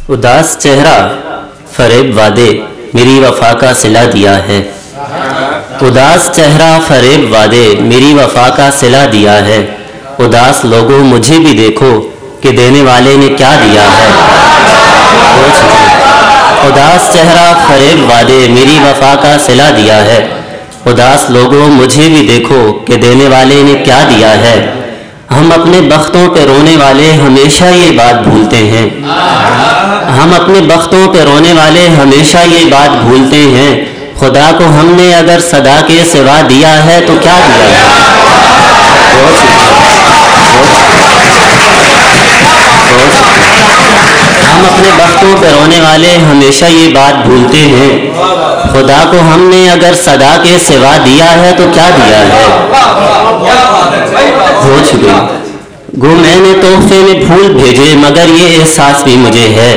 اداس چہرہ فریب وعدے میری وفا کا صلہ دیا ہے. اداس چہرہ فریب وعدے میری وفا کا صلہ دیا ہے. اداس لوگوں مجھے بھی دیکھو کہ دینے والے نے کیا دیا ہے. اداس چہرہ فریب وعدے میری وفا کا صلہ دیا ہے. اداس لوگوں مجھے بھی دیکھو کہ دینے والے نے کیا دیا ہے. ہم اپنے بختوں پہ رونے والے ہمیشہ یہ بات بھولتے ہیں. ہم اپنے بختوں پہ رونے والے ہمیشہ یہ بات بھولتے ہیں. خدا کو ہم نے اگر صدا کے سوا دیا ہے تو کیا دیا ہے. ہم اپنے بختوں پہ رونے والے ہمیشہ یہ بات بھولتے ہیں. خدا کو ہم نے اگر صدا کے سوا دیا ہے تو کیا دیا ہے. ہو چکے گو میں نے تحفے میں پھول بھیجے مگر یہ احساس بھی مجھے ہے.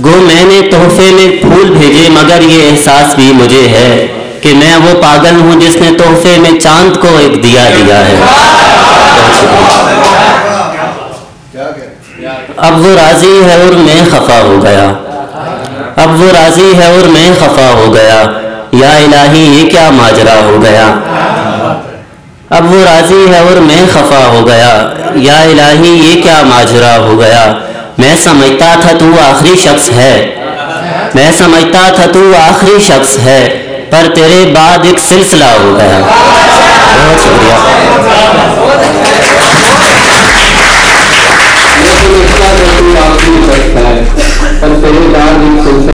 گو میں نے تحفے میں پھول بھیجے مگر یہ احساس بھی مجھے ہے کہ میں وہ پاگل ہوں جس نے تحفے میں چاند کو ایک دیا دیا ہے. اب وہ راضی ہے اور میں خفا ہو گیا. اب وہ راضی ہے اور میں خفا ہو گیا. یا الہی یہ کیا ماجرا ہو گیا. اب وہ راضی ہے اور میں خفا ہو گیا. یا الہی یہ کیا ماجرا ہو گیا. میں سمجھتا تھا تو آخری شخص ہے. میں سمجھتا تھا تو آخری شخص ہے پر تیرے بعد ایک سلسلہ ہو گیا. بہت شکریہ.